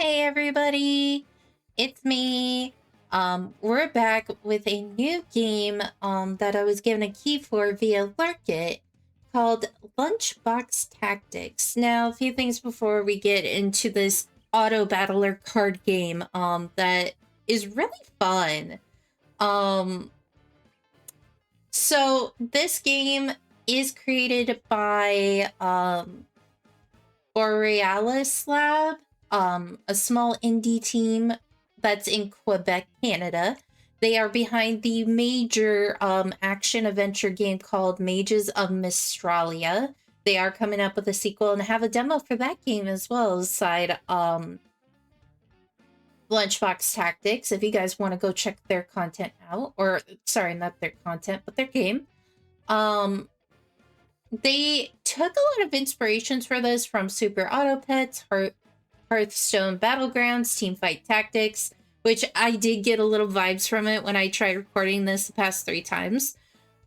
Hey everybody, it's me. We're back with a new game that I was given a key for via Lurkit called Lunchbox Tactics. Now, a few things before we get into this auto battler card game that is really fun. So this game is created by Borealis Lab, a small indie team that's in Quebec, Canada. They are behind the major action adventure game called Mages of Mistralia. They are coming up with a sequel and have a demo for that game as well aside Lunchbox Tactics. If you guys want to go check their content out, or sorry, not their content, but their game. They took a lot of inspirations for this from Super Auto Pets, Hearthstone Battlegrounds, Teamfight Tactics, which I did get a little vibes from it when I tried recording this the past 3 times.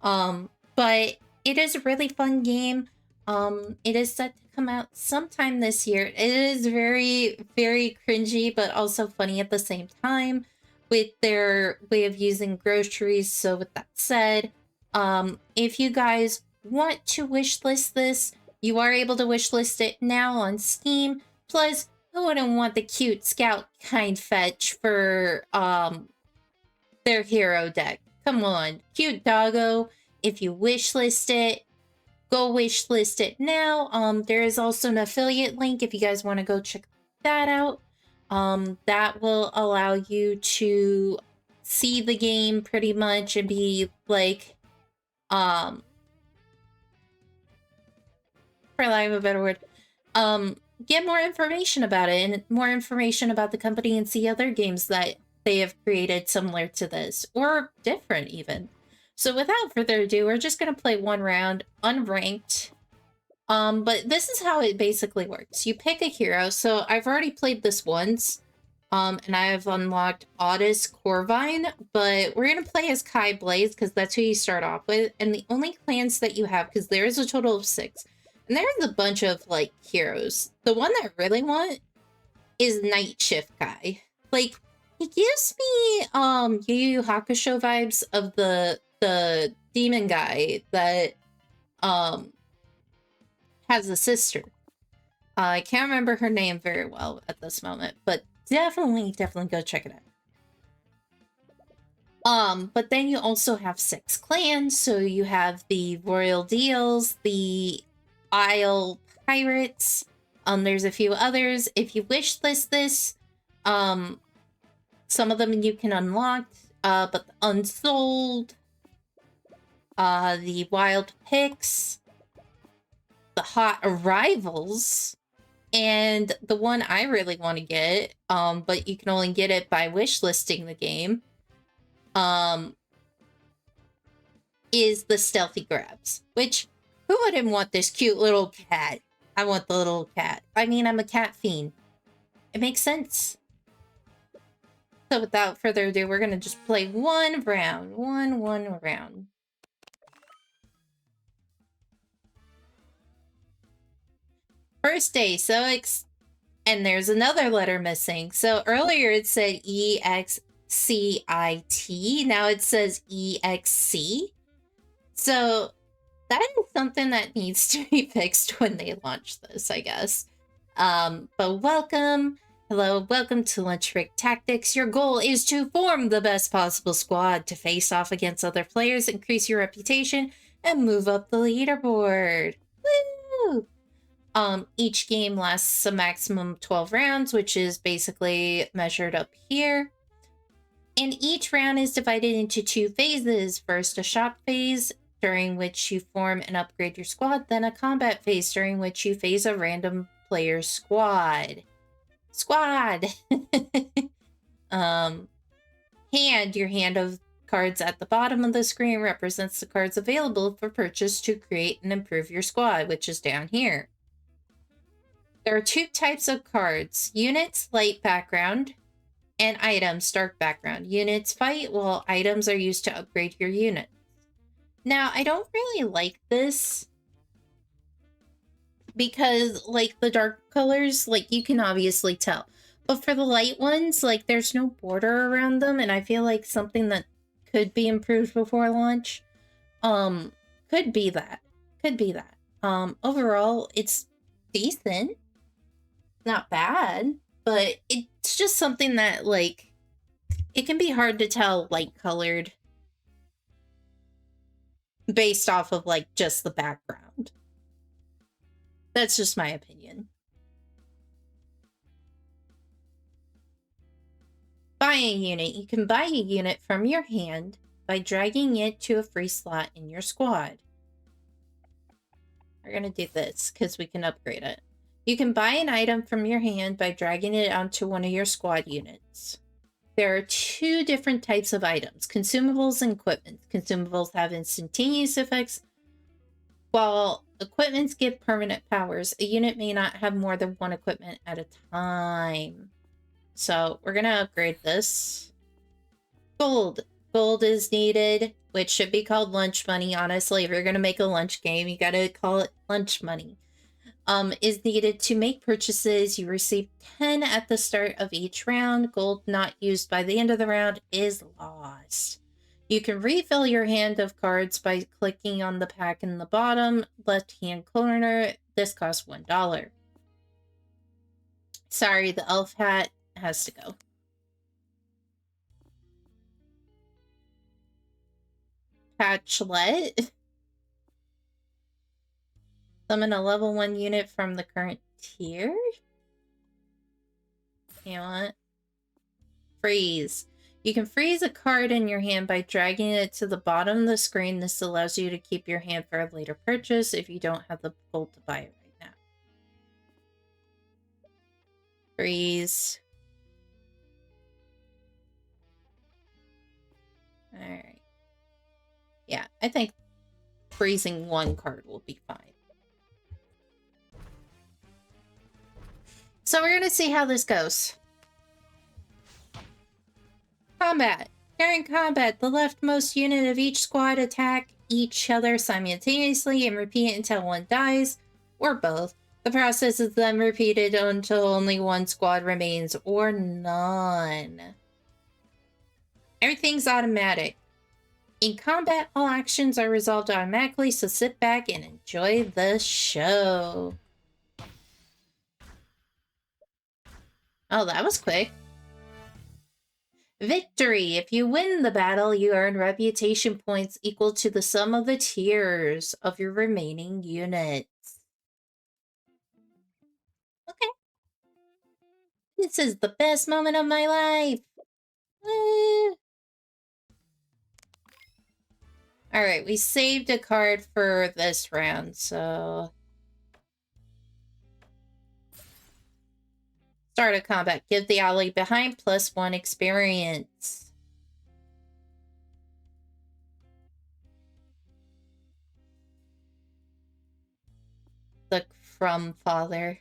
But it is a really fun game. It is set to come out sometime this year. It is very, very cringy, but also funny at the same time with their way of using groceries. So with that said, if you guys want to wishlist this, you are able to wishlist it now on Steam. Plus, who wouldn't want the cute scout kind fetch for their hero deck? Come on, cute doggo. If you wishlist it, go wishlist it now. There is also an affiliate link if you guys want to go check that out. That will allow you to see the game pretty much and be like for lack of a better word, get more information about it and more information about the company and see other games that they have created similar to this or different even. So without further ado, we're just going to play one round unranked. But this is how it basically works. You pick a hero. So I've already played this once. And I have unlocked Audis Corvine, but we're going to play as Kai Blaze because that's who you start off with. And the only clans that you have, because there is a total of 6. And there's a bunch of, like, heroes. The one that I really want is Night Shift Guy. Like, he gives me, Yu Yu Hakusho vibes of the demon guy that, has a sister. I can't remember her name very well at this moment, but definitely go check it out. But then you also have 6 clans. So you have the Royal Deals, the Isle Pirates. There's a few others. If you wishlist this, some of them you can unlock, but the Unsold, the Wild Picks, the Hot Arrivals, and the one I really want to get, but you can only get it by wishlisting the game, is the Stealthy Grabs, which, who wouldn't want this cute little cat? I want the little cat. I mean, I'm a cat fiend. It makes sense. So without further ado, we're going to just play one round. One round. First day, and there's another letter missing. So earlier it said EXCIT. Now it says EXC. So that is something that needs to be fixed when they launch this, I guess. But welcome. Hello, welcome to Lunchbreak Tactics. Your goal is to form the best possible squad to face off against other players, increase your reputation, and move up the leaderboard. Woo! Each game lasts a maximum of 12 rounds, which is basically measured up here. And each round is divided into 2 phases. First, a shop phase, during which you form and upgrade your squad, then a combat phase, during which you phase a random player squad. Your hand of cards at the bottom of the screen represents the cards available for purchase to create and improve your squad, which is down here. There are 2 types of cards: units, light background, and items, dark background. Units fight, while items are used to upgrade your unit. Now, I don't really like this because, like, the dark colors, like, you can obviously tell. But for the light ones, like, there's no border around them, and I feel like something that could be improved before launch, could be that. Could be that. Overall, it's decent. Not bad, but it's just something that, like, it can be hard to tell light-colored based off of, like, just the background. That's just my opinion. Buying unit. You can buy a unit from your hand by dragging it to a free slot in your squad. We're going to do this because we can upgrade it. You can buy an item from your hand by dragging it onto one of your squad units. There are two different types of items, consumables and equipment. Consumables have instantaneous effects, while equipments give permanent powers. A unit may not have more than one equipment at a time. So we're going to upgrade this. Gold. Gold is needed, which should be called lunch money. Honestly, if you're going to make a lunch game, you got to call it lunch money. Is needed to make purchases. You receive 10 at the start of each round. Gold not used by the end of the round is lost. You can refill your hand of cards by clicking on the pack in the bottom left-hand corner. This costs $1. Sorry, the elf hat has to go. Patchlet. Summon a level 1 unit from the current tier? You know what? Freeze. You can freeze a card in your hand by dragging it to the bottom of the screen. This allows you to keep your hand for a later purchase if you don't have the gold to buy it right now. Freeze. Alright. Yeah, I think freezing one card will be fine. So we're going to see how this goes. Combat. During combat, the leftmost unit of each squad attack each other simultaneously and repeat until one dies, or both. The process is then repeated until only one squad remains, or none. Everything's automatic. In combat, all actions are resolved automatically, so sit back and enjoy the show. Oh, that was quick. Victory. If you win the battle, you earn reputation points equal to the sum of the tiers of your remaining units. Okay. This is the best moment of my life. Alright, we saved a card for this round, so... Start a combat. Give the ally behind +1 experience. The Crumb Father.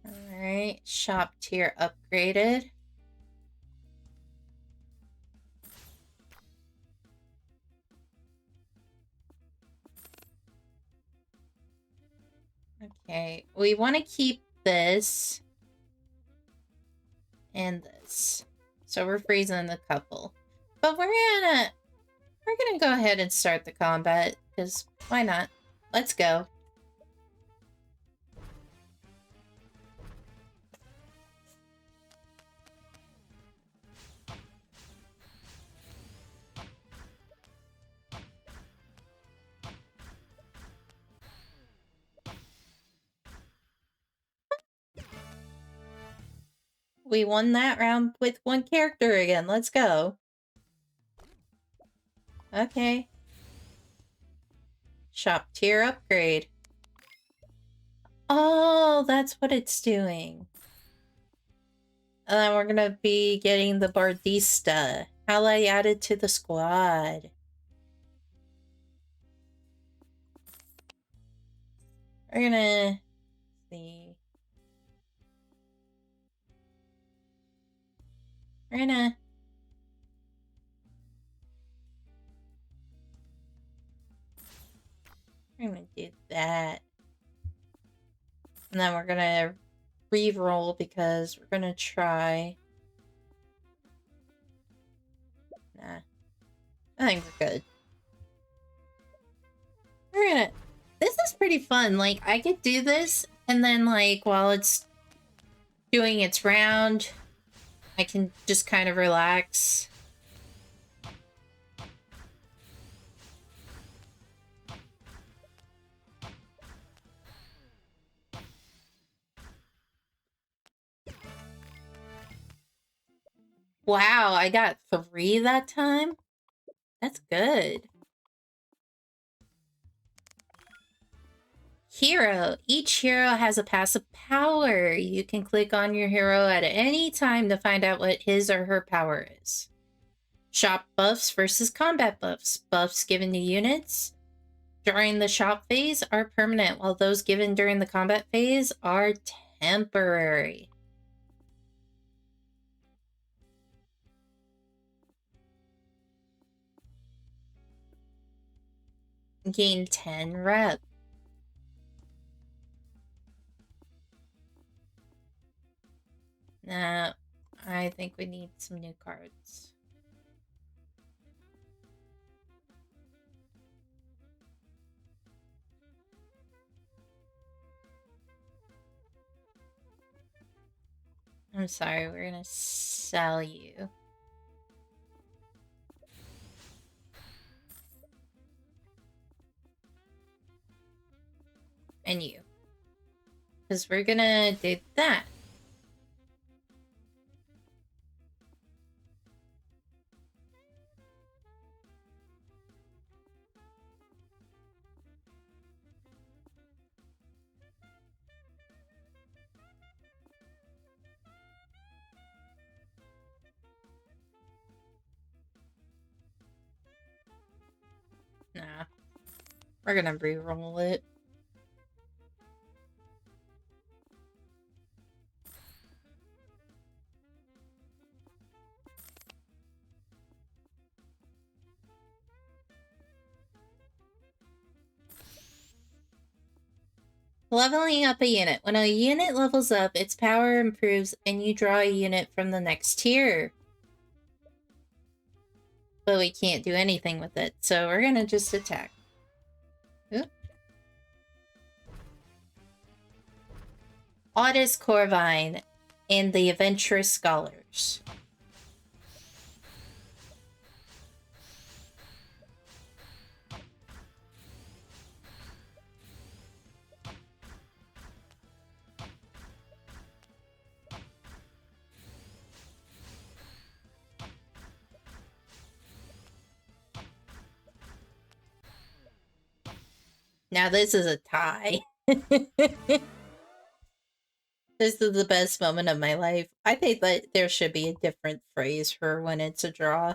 Alright, shop tier upgraded. Okay, we want to keep this and this. So we're freezing a couple. But we're gonna go ahead and start the combat, because why not? Let's go. We won that round with one character again. Let's go. Okay. Shop tier upgrade. Oh, that's what it's doing. And then we're gonna be getting the Bardista. Ally added to the squad. We're gonna see. We're gonna do that. And then we're gonna re-roll because we're gonna try... Nah. I think we're good. We're gonna... This is pretty fun. Like, I could do this, and then, like, while it's doing its round, I can just kind of relax. Wow, I got 3 that time? That's good. Hero. Each hero has a passive power. You can click on your hero at any time to find out what his or her power is. Shop buffs versus combat buffs. Buffs given to units during the shop phase are permanent, while those given during the combat phase are temporary. Gain 10 rep. Nah, I think we need some new cards. I'm sorry, we're gonna sell you. And you. Because we're gonna do that. Nah. We're gonna re-roll it. Leveling up a unit. When a unit levels up, its power improves and you draw a unit from the next tier. But we can't do anything with it, so we're gonna just attack. Oop. Audis Corvine and the Adventurous Scholars. Now this is a tie. This is the best moment of my life. I think that there should be a different phrase for when it's a draw.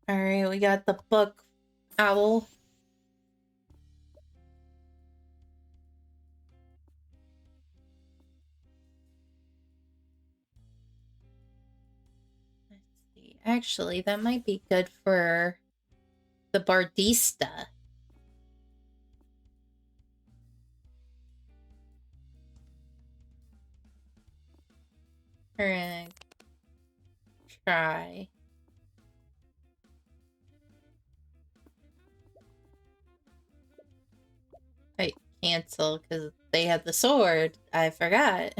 Alright, we got the book owl. Let's see. Actually, that might be good for the Bardista. We're gonna try. Wait, cancel because they had the sword. I forgot.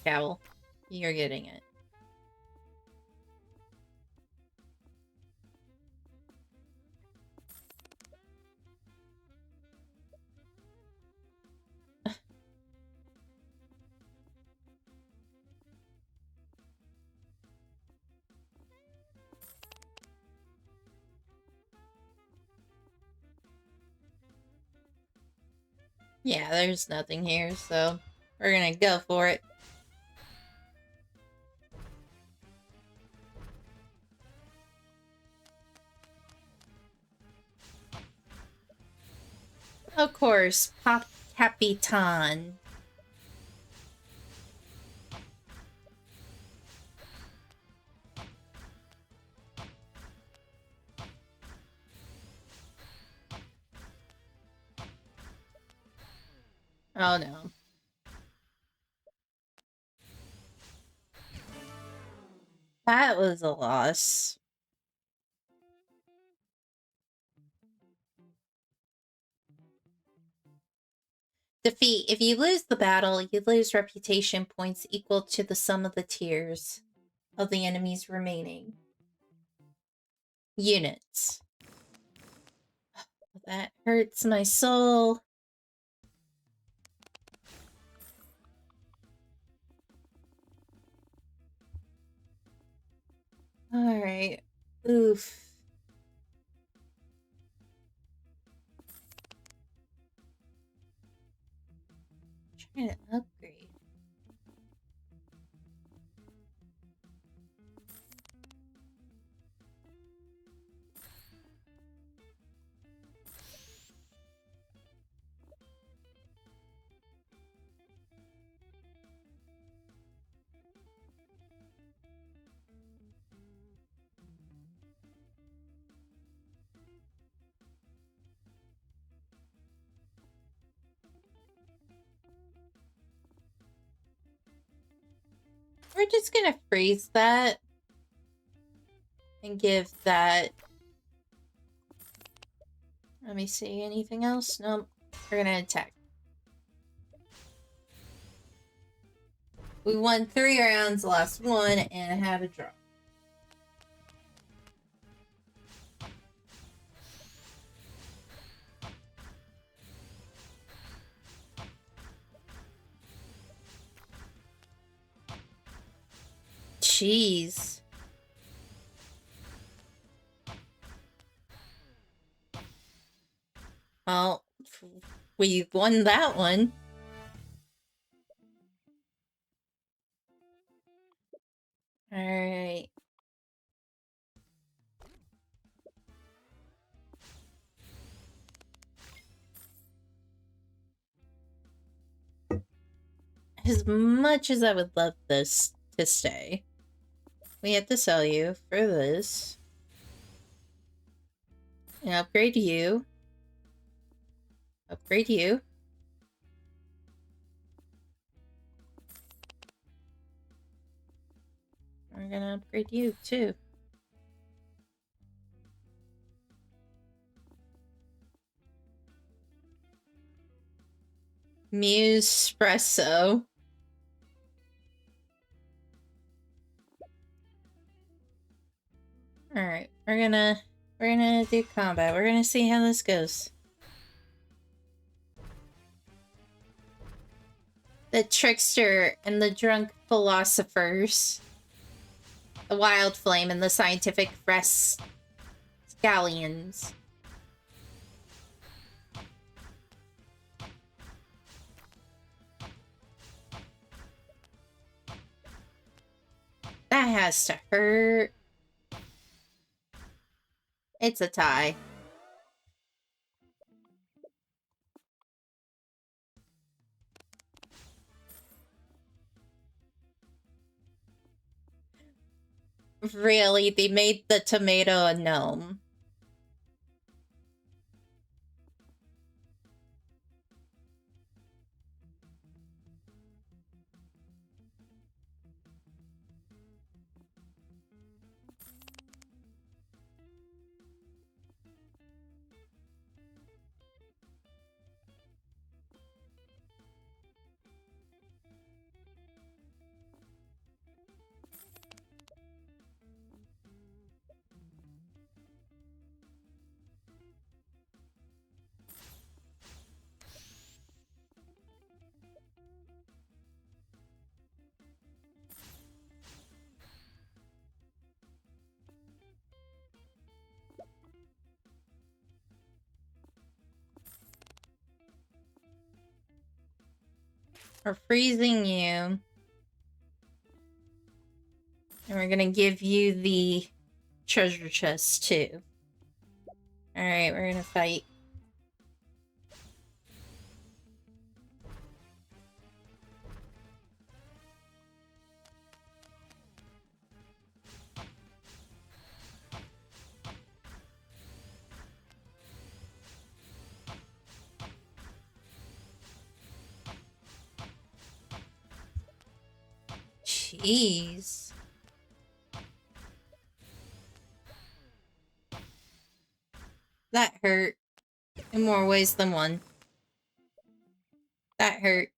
Owl, you're getting it. Yeah, there's nothing here, so we're gonna go for it. Of course, Pop Capitan. Oh no. That was a loss. Defeat. If you lose the battle, you lose reputation points equal to the sum of the tiers of the enemy's remaining units. That hurts my soul. Alright. Oof. Trying to upgrade. We're just gonna freeze that and give that. Let me see, anything else? Nope. We're gonna attack. We won 3 rounds, lost 1, and had a draw. Jeez. Well, we won that one. Alright. As much as I would love this to stay, we have to sell you for this. And upgrade you. Upgrade you. We're gonna upgrade you too. Muse Espresso. Alright, we're gonna do combat. We're gonna see how this goes. The trickster and the drunk philosophers. The wild flame and the scientific scallions. That has to hurt. It's a tie. Really, they made the tomato a gnome. We're freezing you. And we're gonna give you the treasure chest too. Alright, we're gonna fight. Jeez. That hurt in more ways than one. That hurt.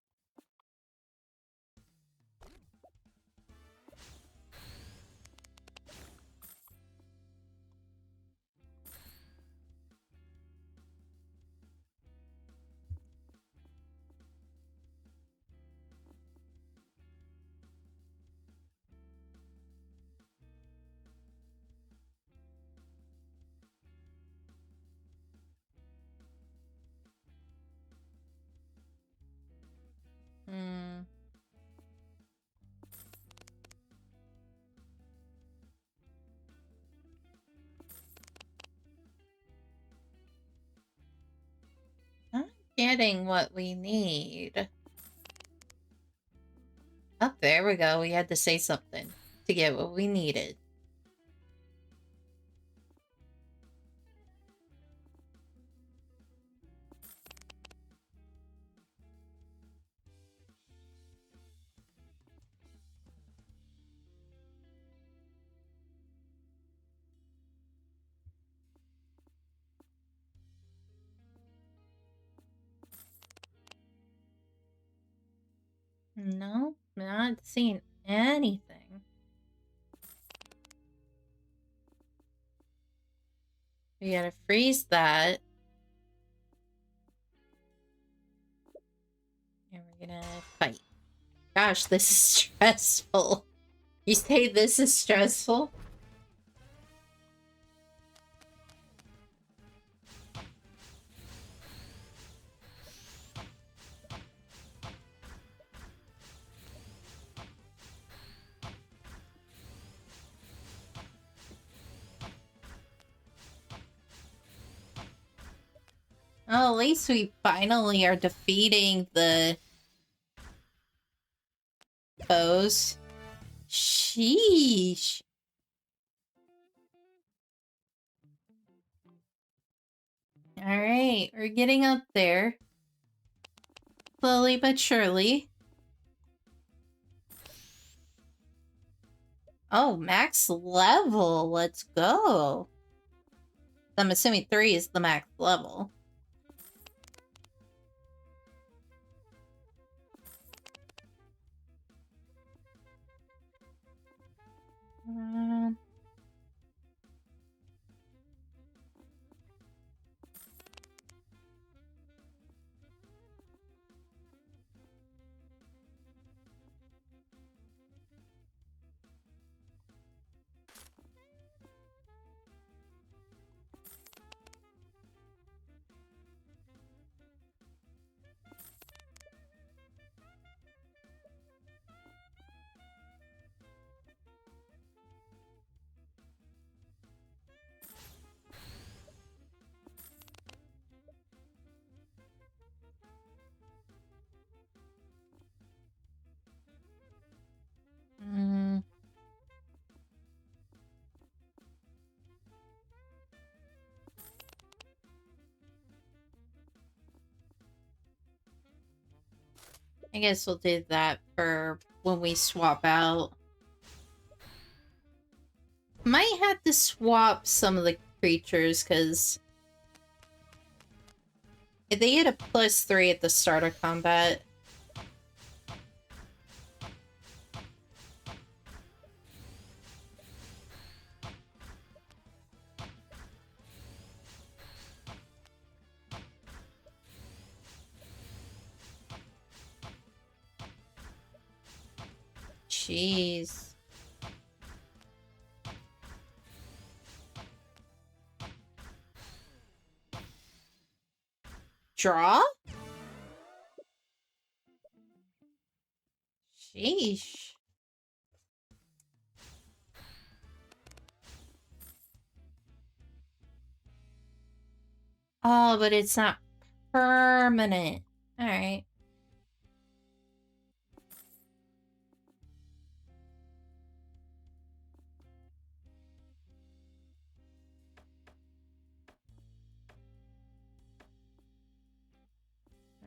Hmm. Not getting what we need. Oh, there we go. We had to say something to get what we needed. No, not seeing anything. We gotta freeze that. And we're gonna fight. Gosh, this is stressful. You say this is stressful? Oh, at least we finally are defeating the foes. Sheesh. Alright, we're getting up there. Slowly but surely. Oh, max level. Let's go. I'm assuming 3 is the max level. Um, mm, I guess we'll do that for when we swap out. Might have to swap some of the creatures, because if they get a +3 at the start of combat. Jeez. Draw? Sheesh. Oh, but it's not permanent. Alright.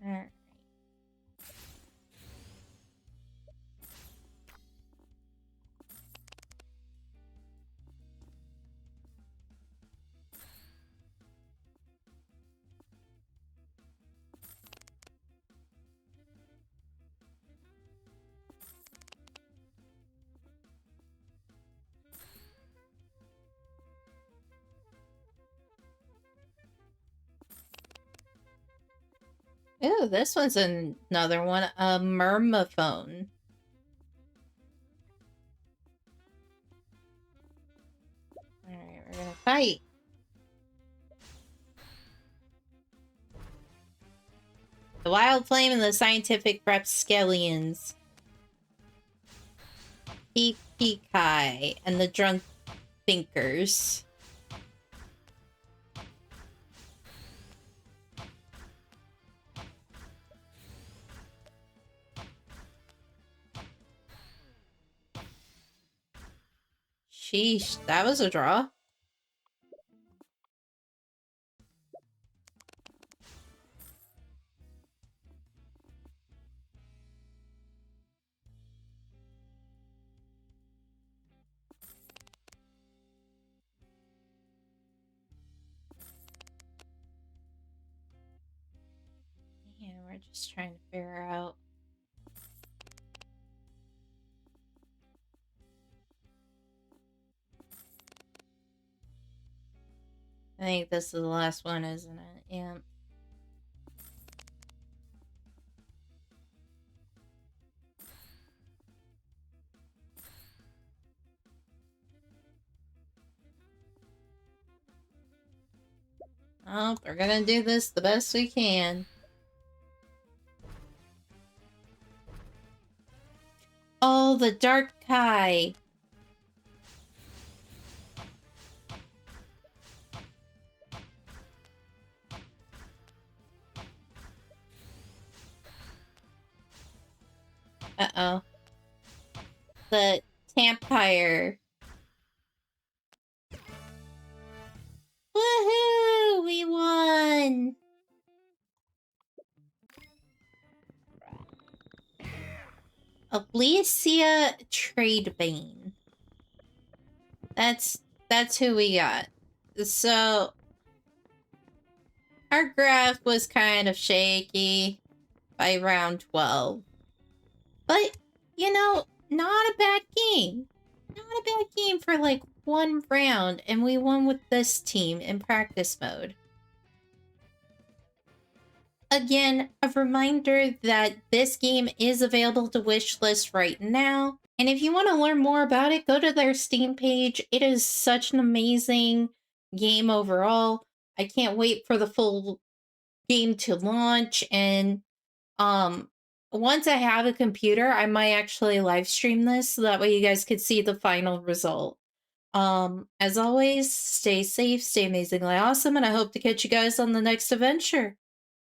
Alright. Ooh, this one's another one. A mermaphone. Alright, we're gonna fight. The wild flame and the scientific rapscallions. Kai and the drunk thinkers. Sheesh, that was a draw. Yeah, we're just trying to figure out. I think this is the last one, isn't it? Yeah. Oh, we're gonna do this the best we can. Oh, the Dark Kai. Uh-oh. The Tampire. Woohoo! We won! Alicia Tradebane. That's who we got. So our graph was kind of shaky by round 12. But, you know, not a bad game. Not a bad game for like one round, and we won with this team in practice mode. Again, a reminder that this game is available to wishlist right now. And if you want to learn more about it, go to their Steam page. It is such an amazing game overall. I can't wait for the full game to launch. And once I have a computer, I might actually live stream this so that way you guys could see the final result. As always, stay safe, stay amazingly awesome, and I hope to catch you guys on the next adventure.